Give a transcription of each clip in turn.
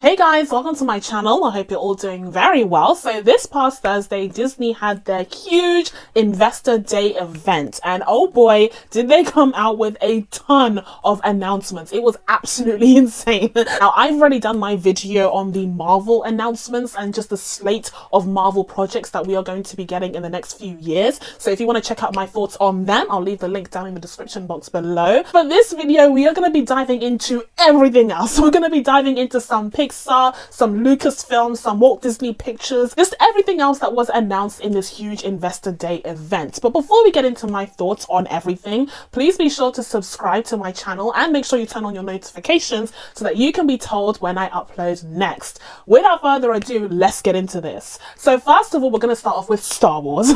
Hey guys, welcome to my channel. I hope you're all doing very well. So this past Thursday, Disney had their huge Investor Day event, and oh boy, did they come out with a ton of announcements. It was absolutely insane. Now, I've already done my video on the Marvel announcements and just the slate of Marvel projects that we are going to be getting in the next few years. So if you want to check out my thoughts on them, I'll leave the link down in the description box below. For this video, we are going to be diving into everything else. We're going to be diving into some Pixar, some Lucasfilm, some Walt Disney Pictures, just everything else that was announced in this huge Investor Day event. But before we get into my thoughts on everything, please be sure to subscribe to my channel and make sure you turn on your notifications so that you can be told when I upload next. Without further ado, let's get into this. So first of all, we're going to start off with Star Wars.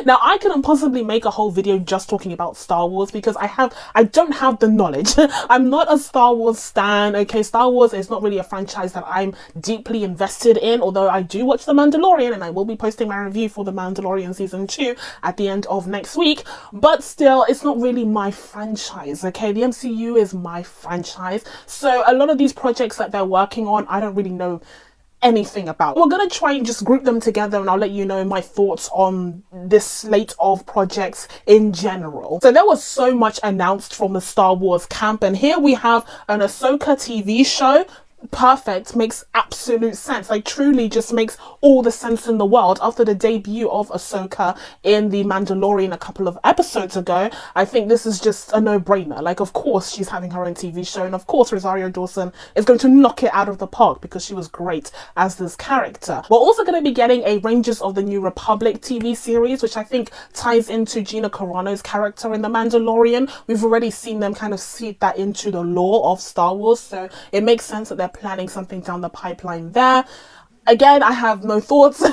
Now, I couldn't possibly make a whole video just talking about Star Wars because I don't have the knowledge. I'm not a Star Wars stan, okay? Star Wars is not really a franchise that I'm deeply invested in, although I do watch The Mandalorian and I will be posting my review for The Mandalorian season 2 at the end of next week, but still, it's not really my franchise, okay? The MCU is my franchise, so a lot of these projects that they're working on, I don't really know anything about. We're gonna try and just group them together and I'll let you know my thoughts on this slate of projects in general. So there was so much announced from the Star Wars camp, and here we have an Ahsoka TV show. Perfect, makes absolute sense, like truly just makes all the sense in the world. After the debut of Ahsoka in The Mandalorian a couple of episodes ago, I think this is just a no-brainer. Like, of course she's having her own TV show, and of course Rosario Dawson is going to knock it out of the park because she was great as this character. We're also going to be getting a Rangers of the New Republic TV series, which I think ties into Gina Carano's character in The Mandalorian. We've already seen them kind of seed that into the lore of Star Wars, so it makes sense that they're planning something down the pipeline there. Again, I have no thoughts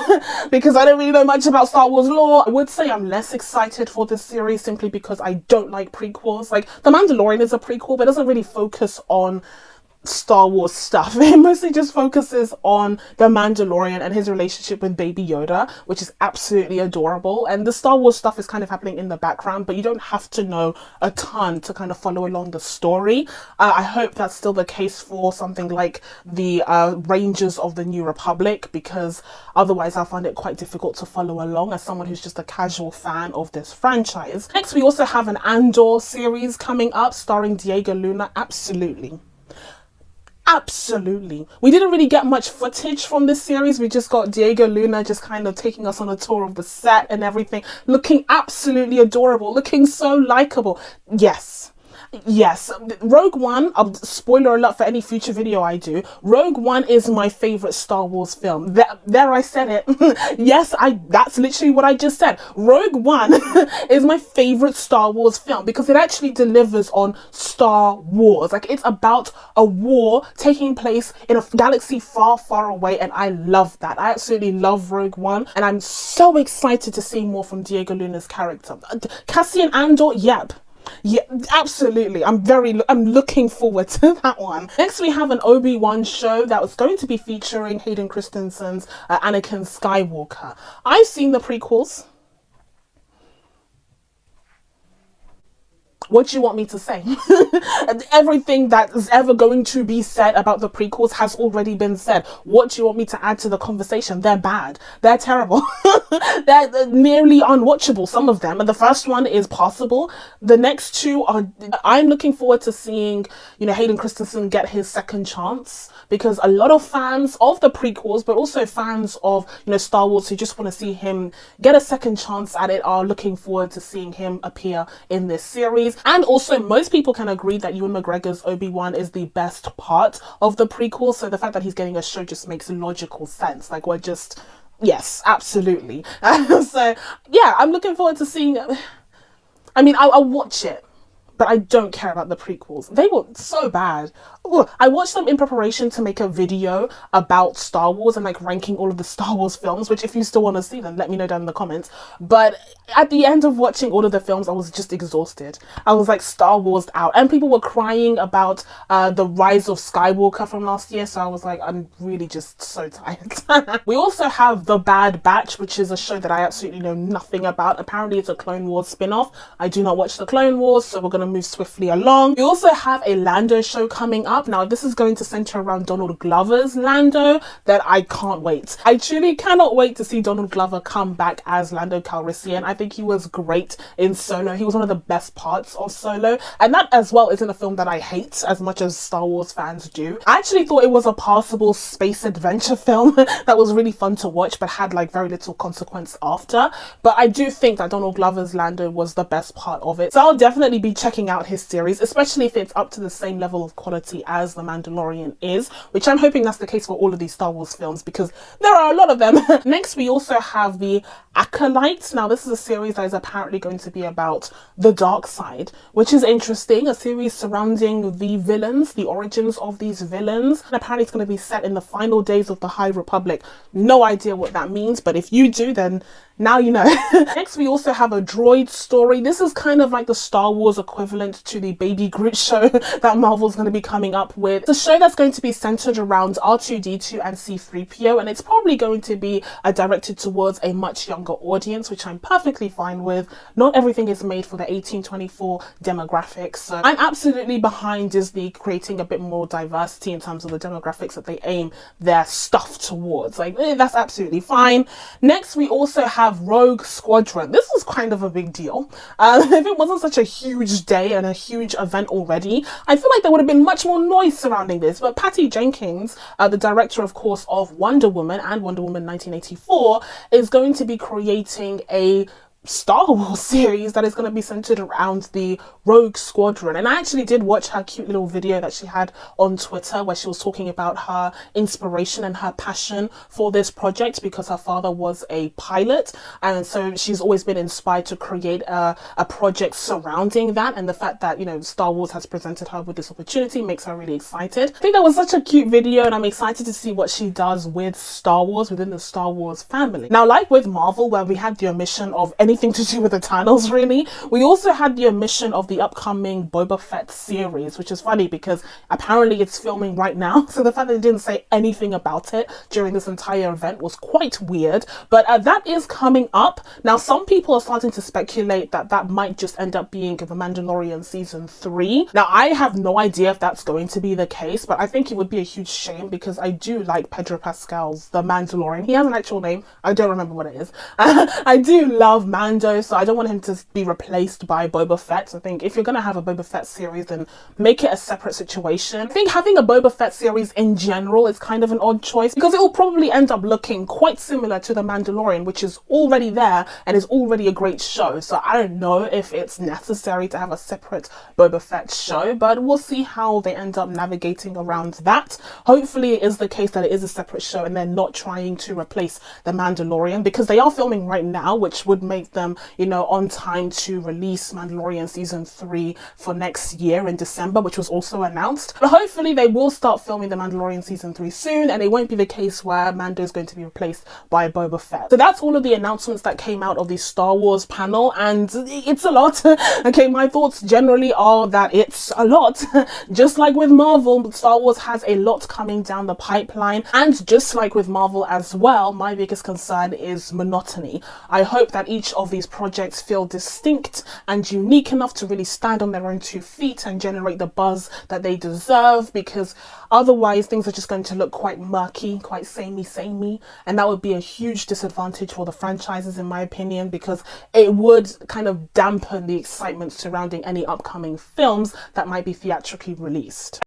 because I don't really know much about Star Wars lore. I would say I'm less excited for this series simply because I don't like prequels. Like, The Mandalorian is a prequel, but it doesn't really focus on Star Wars stuff. It mostly just focuses on the Mandalorian and his relationship with Baby Yoda, which is absolutely adorable. And the Star Wars stuff is kind of happening in the background, but you don't have to know a ton to kind of follow along the story. I hope that's still the case for something like the Rangers of the New Republic, because otherwise I'll find it quite difficult to follow along as someone who's just a casual fan of this franchise. Next, we also have an Andor series coming up starring Diego Luna. Absolutely. We didn't really get much footage from this series. We just got Diego Luna just kind of taking us on a tour of the set and everything, looking absolutely adorable, looking so likable. Yes, Rogue One, spoiler alert for any future video I do, Rogue One is my favorite Star Wars film. There I said it. Yes, that's literally what I just said. Rogue One is my favorite Star Wars film because it actually delivers on Star Wars. Like, it's about a war taking place in a galaxy far, far away, and I love that. I absolutely love Rogue One, and I'm so excited to see more from Diego Luna's character. Cassian Andor, yep. Yeah, absolutely. I'm looking forward to that one. Next, we have an Obi-Wan show that was going to be featuring Hayden Christensen's Anakin Skywalker. I've seen the prequels. What do you want me to say? Everything that is ever going to be said about the prequels has already been said. What do you want me to add to the conversation? They're bad. They're terrible. They're nearly unwatchable, some of them. And the first one is passable. The next two are... I'm looking forward to seeing, Hayden Christensen get his second chance, because a lot of fans of the prequels, but also fans of, Star Wars who just want to see him get a second chance at it, are looking forward to seeing him appear in this series. And also, most people can agree that Ewan McGregor's Obi-Wan is the best part of the prequel, so the fact that he's getting a show just makes logical sense. Like, yes, absolutely. So, yeah, I'm looking forward to seeing... I'll watch it, but I don't care about the prequels. They were so bad. Ugh. I watched them in preparation to make a video about Star Wars and ranking all of the Star Wars films, which if you still want to see them, let me know down in the comments. But at the end of watching all of the films, I was just exhausted. I was like, Star Wars out. And people were crying about the Rise of Skywalker from last year, so I was like, I'm really just so tired. We also have The Bad Batch, which is a show that I absolutely know nothing about. Apparently it's a Clone Wars spin-off. I do not watch the Clone Wars, so we're going to move swiftly along. We also have a Lando show coming up. Now, this is going to center around Donald Glover's Lando that I can't wait. I truly cannot wait to see Donald Glover come back as Lando Calrissian. I think he was great in Solo. He was one of the best parts of Solo. And that as well isn't a film that I hate as much as Star Wars fans do. I actually thought it was a passable space adventure film that was really fun to watch but had like very little consequence after. But I do think that Donald Glover's Lando was the best part of it. So I'll definitely be checking out his series, especially if it's up to the same level of quality as The Mandalorian is, which I'm hoping that's the case for all of these Star Wars films because there are a lot of them. Next, we also have the Acolyte. Now, this is a series that is apparently going to be about the dark side, which is interesting. A series surrounding the villains, the origins of these villains. And apparently it's going to be set in the final days of the High Republic. No idea what that means, but if you do, then now you know. Next, we also have a droid story. This is kind of like the Star Wars equivalent to the Baby Groot show that Marvel's going to be coming up with. The show that's going to be centered around R2-D2 and C-3PO, and it's probably going to be directed towards a much younger audience, which I'm perfectly fine with. Not everything is made for the 18-24 demographics, so I'm absolutely behind Disney creating a bit more diversity in terms of the demographics that they aim their stuff towards. Like, that's absolutely fine. Next, we also have Rogue Squadron. This was kind of a big deal. If it wasn't such a huge day and a huge event already, I feel like there would have been much more noise surrounding this. But Patty Jenkins, the director, of course, of Wonder Woman and Wonder Woman 1984, is going to be creating a Star Wars series that is going to be centered around the Rogue Squadron. And I actually did watch her cute little video that she had on Twitter where she was talking about her inspiration and her passion for this project because her father was a pilot, and so she's always been inspired to create a project surrounding that, and the fact that, you know, Star Wars has presented her with this opportunity makes her really excited. I think that was such a cute video, and I'm excited to see what she does with Star Wars within the Star Wars family. Now, like with Marvel, where we had the omission of anything to do with Eternals, really, we also had the omission of the upcoming Boba Fett series, which is funny because apparently it's filming right now. So the fact that they didn't say anything about it during this entire event was quite weird. But that is coming up. Now, some people are starting to speculate that that might just end up being The Mandalorian season 3. Now, I have no idea if that's going to be the case, but I think it would be a huge shame because I do like Pedro Pascal's The Mandalorian. He has an actual name. I don't remember what it is. I do love Mando, so I don't want him to be replaced by Boba Fett. So I think if you're going to have a Boba Fett series, then make it a separate situation. I think having a Boba Fett series in general is kind of an odd choice because it will probably end up looking quite similar to The Mandalorian, which is already there and is already a great show. So I don't know if it's necessary to have a separate Boba Fett show, but we'll see how they end up navigating around that. Hopefully it is the case that it is a separate show and they're not trying to replace The Mandalorian, because they are filming right now, which would make them, you know, on time to release Mandalorian season 3 for next year in December, which was also announced. But hopefully they will start filming The Mandalorian season 3 soon, and it won't be the case where Mando is going to be replaced by Boba Fett. So that's all of the announcements that came out of the Star Wars panel, and it's a lot. Okay, my thoughts generally are that it's a lot. Just like with Marvel, Star Wars has a lot coming down the pipeline, and just like with Marvel as well, my biggest concern is monotony. I hope that each of these projects feel distinct and unique enough to really stand on their own 2 feet and generate the buzz that they deserve, because otherwise things are just going to look quite murky, quite samey, and that would be a huge disadvantage for the franchises, in my opinion, because it would kind of dampen the excitement surrounding any upcoming films that might be theatrically released.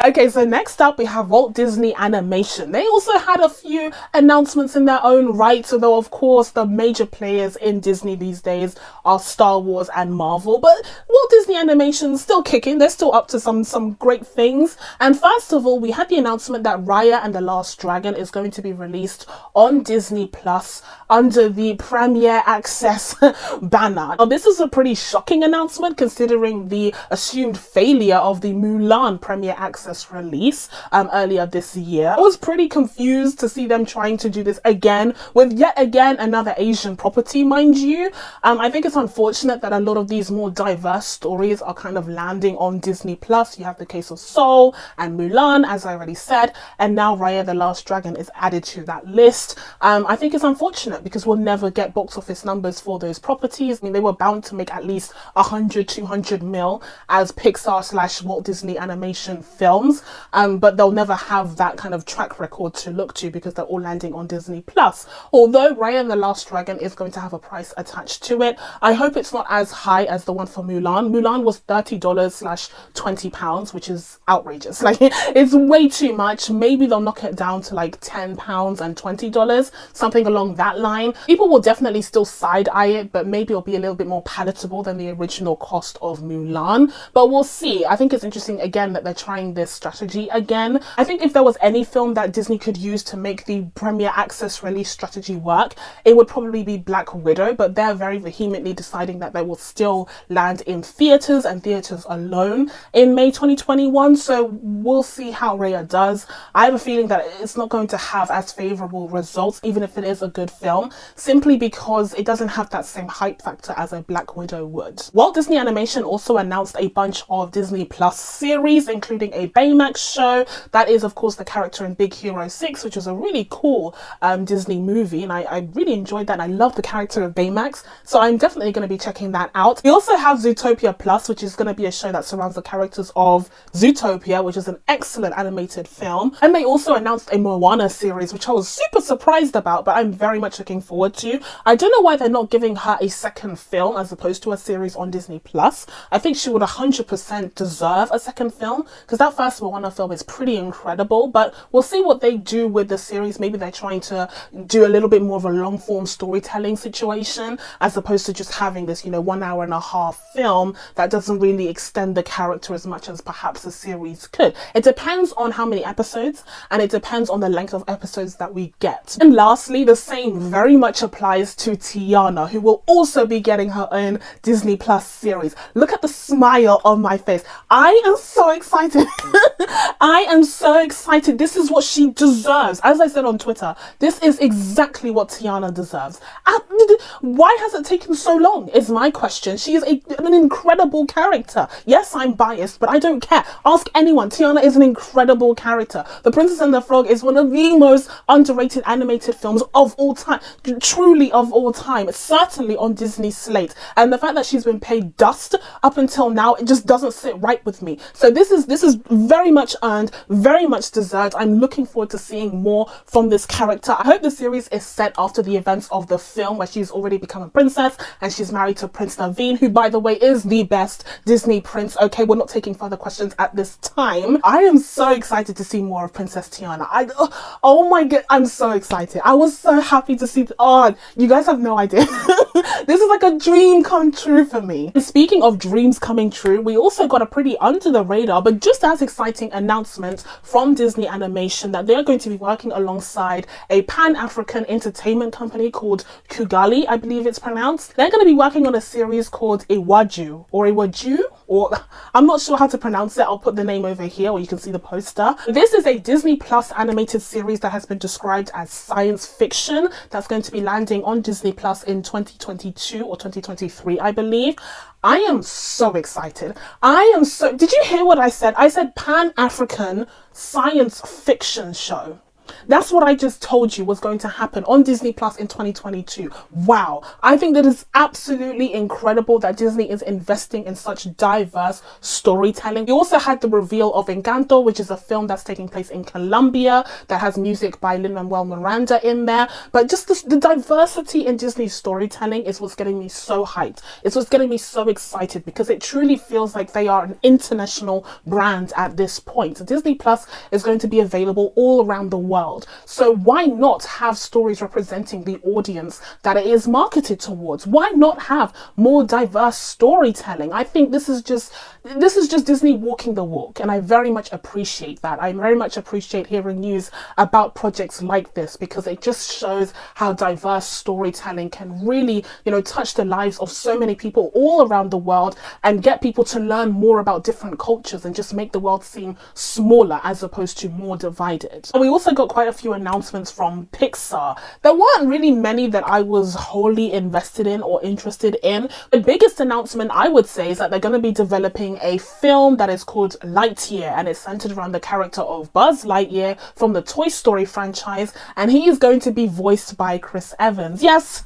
Okay, so next up we have Walt Disney Animation. They also had a few announcements in their own right, although of course the major players in Disney these days are Star Wars and Marvel, but Walt Disney Animation is still kicking. They're still up to some great things. And first of all, we had the announcement that Raya and the Last Dragon is going to be released on Disney Plus under the Premier Access banner. Now, this is a pretty shocking announcement considering the assumed failure of the Mulan Premier Access release earlier this year. I was pretty confused to see them trying to do this again with yet again another Asian property, mind you. I think it's unfortunate that a lot of these more diverse stories are kind of landing on Disney Plus. You have the case of Soul and Mulan, as I already said, and now Raya the Last Dragon is added to that list. I think it's unfortunate because we'll never get box office numbers for those properties. I mean, they were bound to make at least 100, 200 mil as Pixar / Walt Disney animation films, but they'll never have that kind of track record to look to because they're all landing on Disney Plus. Although Raya and the Last Dragon is going to have a price attached to it, I hope it's not as high as the one for Mulan. Mulan was $30 / £20, which is outrageous. Like, it's way too much. Maybe they'll knock it down to like £10 and $20, something along that line. People will definitely still side eye it, but maybe it'll be a little bit more palatable than the original cost of Mulan. But we'll see. I think it's interesting again that they're trying this strategy again. I think if there was any film that Disney could use to make the Premier Access release strategy work, it would probably be Black Widow, but they're very vehemently deciding that they will still land in theaters and theaters alone in May 2021. So we'll see how Raya does. I have a feeling that it's not going to have as favorable results, even if it is a good film, simply because it doesn't have that same hype factor as a Black Widow would. Walt Disney Animation also announced a bunch of Disney Plus series, including a Baymax show. That is, of course, the character in Big Hero 6, which was a really cool Disney movie, and I really enjoyed that. I love the character of Baymax, so I'm definitely going to be checking that out. We also have Zootopia Plus, which is going to be a show that surrounds the characters of Zootopia, which is an excellent animated film. And they also announced a Moana series, which I was super surprised about, but I'm very much looking forward to. I don't know why they're not giving her a second film as opposed to a series on Disney Plus. I think she would 100% deserve a second film because that first Moana film is pretty incredible, but we'll see what they do with the series. Maybe they're trying to do a little bit more of a long form storytelling situation as opposed to just having this, 1 hour and a half film that doesn't really extend the character as much as perhaps a series could. It depends on how many episodes, and it depends on the length of episodes that we get. And lastly, the same very much applies to Tiana, who will also be getting her own Disney Plus series. Look at the smile on my face. I am so excited. I am so excited. This is what she deserves. As I said on Twitter, this is exactly what Tiana deserves. Why has it taken so long is my question. She is an incredible character. Yes, I'm biased, but I don't care. Ask anyone. Tiana is an incredible character. The Princess and the Frog is one of the most underrated animated films of all time. Truly of all time. It's certainly on Disney's slate. And the fact that she's been paid dust up until now, it just doesn't sit right with me. So this is very much earned, very much deserved. I'm looking forward to seeing more from this character. I hope the series is set after the events of the film where she's already become a princess and she's married to Prince Naveen, who, by the way, is the best Disney prince. Okay, we're not taking further questions at this time. I am so excited to see more of Princess Tiana. Oh my god, I'm so excited. I was so happy to see. Oh, you guys have no idea. This is like a dream come true for me. And speaking of dreams coming true, we also got a pretty under the radar but just as exciting announcement from Disney Animation that they're going to be working alongside a Pan-African entertainment company called Kugali, I believe it's pronounced. They're going to be working on a series called Iwaju, or I'm not sure how to pronounce it. I'll put the name over here, or you can see the poster. This is a Disney Plus animated series that has been described as science fiction that's going to be landing on Disney Plus in 2022 or 2023, I believe. I am so excited. Did you hear what I said? I said Pan-African science fiction show. That's what I just told you was going to happen on Disney Plus in 2022. Wow. I think that is absolutely incredible that Disney is investing in such diverse storytelling. We also had the reveal of Encanto, which is a film that's taking place in Colombia that has music by Lin-Manuel Miranda in there. But just the diversity in Disney's storytelling is what's getting me so hyped. It's what's getting me so excited because it truly feels like they are an international brand at this point. Disney Plus is going to be available all around the world. So why not have stories representing the audience that it is marketed towards? Why not have more diverse storytelling? I think this is just Disney walking the walk, and I very much appreciate that. I very much appreciate hearing news about projects like this because it just shows how diverse storytelling can really, touch the lives of so many people all around the world and get people to learn more about different cultures and just make the world seem smaller as opposed to more divided. We also got got quite a few announcements from Pixar. There weren't really many that I was wholly invested in or interested in. The biggest announcement I would say is that they're going to be developing a film that is called Lightyear, and it's centered around the character of Buzz Lightyear from the Toy Story franchise, and he is going to be voiced by Chris Evans. Yes,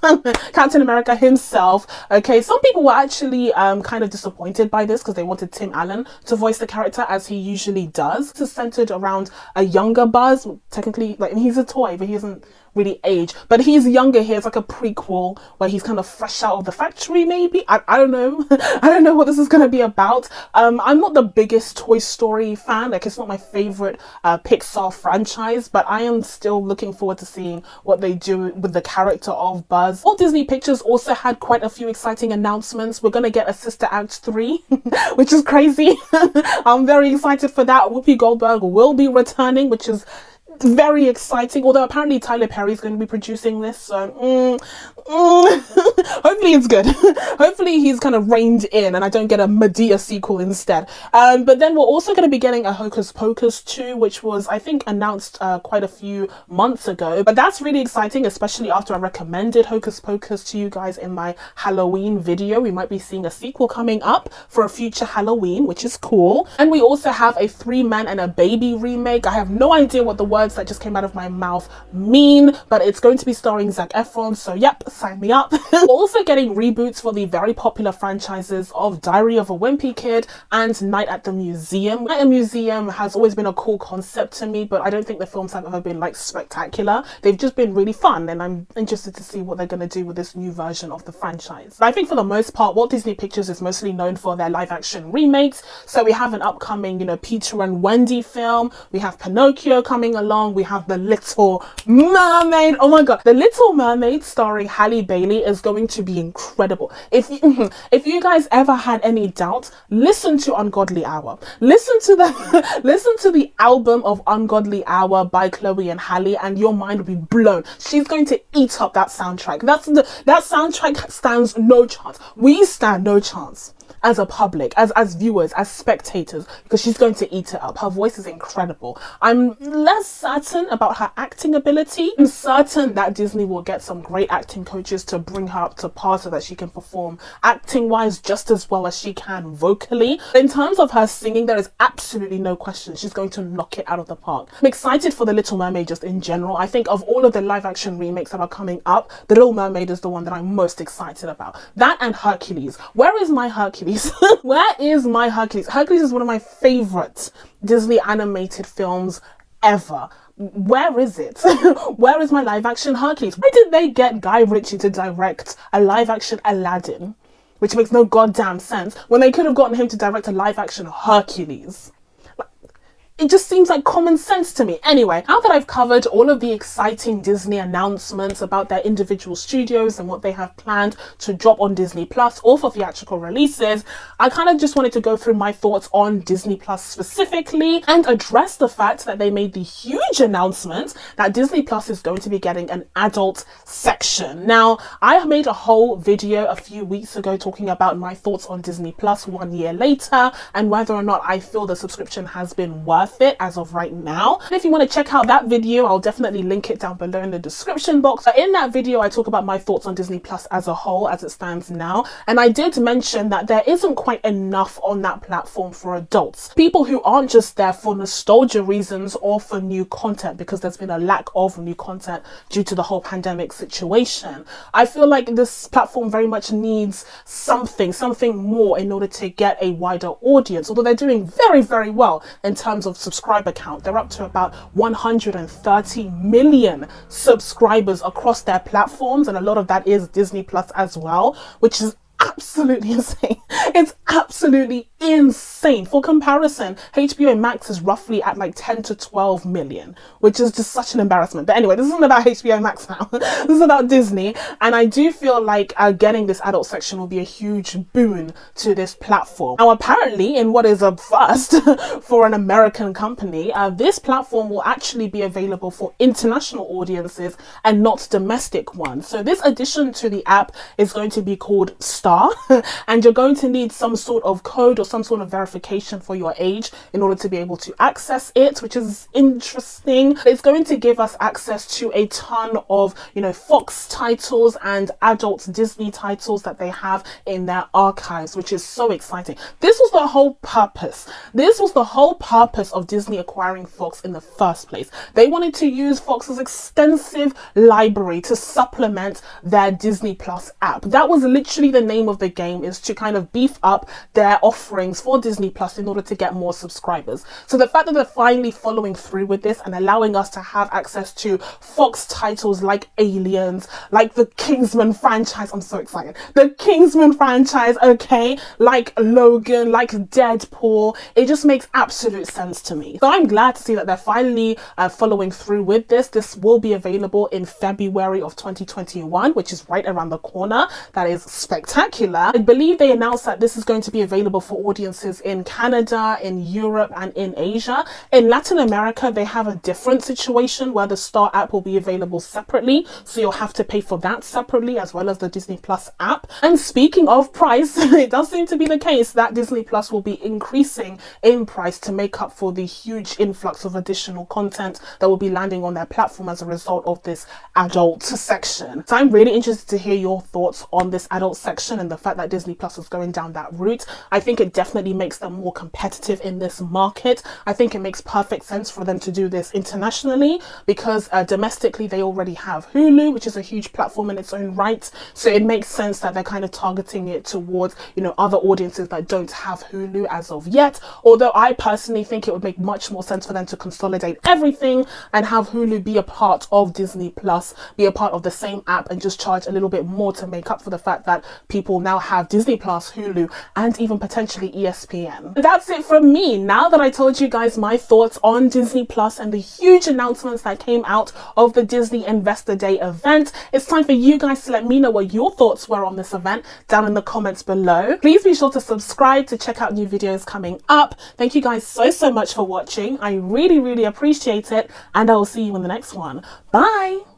Captain America himself. Okay, some people were actually kind of disappointed by this because they wanted Tim Allen to voice the character, as he usually does. This is centered around a younger Buzz. Technically, like, he's a toy, but he isn't really age, but he's younger here. It's like a prequel where he's kind of fresh out of the factory, maybe. I don't know. I don't know what this is going to be about. I'm not the biggest Toy Story fan. Like, it's not my favorite Pixar franchise, but I am still looking forward to seeing what they do with the character of Buzz. Walt Disney Pictures also had quite a few exciting announcements. We're going to get a Sister Act 3, which is crazy. I'm very excited for that. Whoopi Goldberg will be returning, which is very exciting, although apparently Tyler Perry is going to be producing this, so hopefully it's good. Hopefully he's kind of reined in and I don't get a Medea sequel instead. But then we're also going to be getting a Hocus Pocus 2, which was, I think, announced quite a few months ago, but that's really exciting, especially after I recommended Hocus Pocus to you guys in my Halloween video. We might be seeing a sequel coming up for a future Halloween, which is cool. And we also have a 3 Men and a Baby remake. I have no idea what the word that just came out of my mouth mean, but it's going to be starring Zac Efron, so yep, sign me up. We're also getting reboots for the very popular franchises of Diary of a Wimpy Kid and Night at the Museum. Night at the Museum has always been a cool concept to me, but I don't think the films have ever been like spectacular. They've just been really fun, and I'm interested to see what they're going to do with this new version of the franchise. But I think for the most part, Walt Disney Pictures is mostly known for their live action remakes. So we have an upcoming, Peter and Wendy film. We have Pinocchio coming along. We have The Little Mermaid. Oh my god, The Little Mermaid starring Halle Bailey is going to be incredible. If you guys ever had any doubt, listen to Ungodly Hour. Listen to the album of Ungodly Hour by Chloe and Halle, and your mind will be blown. She's going to eat up that soundtrack. That soundtrack stands no chance. We stand no chance as a public, as viewers, as spectators, because she's going to eat it up. Her voice is incredible. I'm less certain about her acting ability. I'm certain that Disney will get some great acting coaches to bring her up to par so that she can perform acting wise just as well as she can vocally. In terms of her singing, there is absolutely no question she's going to knock it out of the park. I'm excited for The Little Mermaid just in general. I think of all of the live action remakes that are coming up, The Little Mermaid is the one that I'm most excited about. That and Hercules. Where is my Hercules? Where is my Hercules? Hercules is one of my favorite Disney animated films ever. Where is it? Where is my live action Hercules? Why did they get Guy Ritchie to direct a live action Aladdin, which makes no goddamn sense, when they could have gotten him to direct a live action Hercules? It just seems like common sense to me. Anyway, now that I've covered all of the exciting Disney announcements about their individual studios and what they have planned to drop on Disney Plus or for theatrical releases, I kind of just wanted to go through my thoughts on Disney Plus specifically and address the fact that they made the huge announcement that Disney Plus is going to be getting an adult section. Now, I made a whole video a few weeks ago talking about my thoughts on Disney Plus 1 year later and whether or not I feel the subscription has been worth it as of right now. And if you want to check out that video, I'll definitely link it down below in the description box. But in that video, I talk about my thoughts on Disney Plus as a whole as it stands now. And I did mention that there isn't quite enough on that platform for adults. People who aren't just there for nostalgia reasons or for new content, because there's been a lack of new content due to the whole pandemic situation. I feel like this platform very much needs something more in order to get a wider audience, although they're doing very, very well in terms of subscriber count. They're up to about 130 million subscribers across their platforms, and a lot of that is Disney Plus as well, which is absolutely insane. It's absolutely insane. For comparison, HBO Max is roughly at like 10 to 12 million, which is just such an embarrassment. But anyway, this isn't about HBO Max now. This is about Disney, and I do feel like getting this adult section will be a huge boon to this platform. Now, apparently, in what is a first for an American company, this platform will actually be available for international audiences and not domestic ones. So this addition to the app is going to be called Star, and you're going to need some sort of code or some some sort of verification for your age in order to be able to access it, which is interesting. It's going to give us access to a ton of, you know, Fox titles and adult Disney titles that they have in their archives, which is so exciting. This was the whole purpose. This was the whole purpose of Disney acquiring Fox in the first place. They wanted to use Fox's extensive library to supplement their Disney Plus app. That was literally the name of the game, is to kind of beef up their offerings for Disney Plus in order to get more subscribers. So the fact that they're finally following through with this and allowing us to have access to Fox titles like Aliens, like the Kingsman franchise, I'm so excited. The Kingsman franchise, okay, like Logan, like Deadpool, it just makes absolute sense to me. So I'm glad to see that they're finally following through with this. This will be available in February of 2021, which is right around the corner. That is spectacular. I believe they announced that this is going to be available for audiences in Canada, in Europe, and in Asia. In Latin America, they have a different situation where the Star app will be available separately, so you'll have to pay for that separately, as well as the Disney Plus app. And speaking of price, it does seem to be the case that Disney Plus will be increasing in price to make up for the huge influx of additional content that will be landing on their platform as a result of this adult section. So I'm really interested to hear your thoughts on this adult section and the fact that Disney Plus is going down that route. I think it definitely makes them more competitive in this market. I think it makes perfect sense for them to do this internationally, because domestically they already have Hulu, which is a huge platform in its own right. So it makes sense that they're kind of targeting it towards, you know, other audiences that don't have Hulu as of yet. Although I personally think it would make much more sense for them to consolidate everything and have Hulu be a part of Disney Plus, be a part of the same app, and just charge a little bit more to make up for the fact that people now have Disney Plus, Hulu, and even potentially ESPN. That's it from me. Now that I told you guys my thoughts on Disney Plus and the huge announcements that came out of the Disney Investor Day event, it's time for you guys to let me know what your thoughts were on this event down in the comments below. Please be sure to subscribe to check out new videos coming up. Thank you guys so much for watching. I really appreciate it, and I will see you in the next one. Bye.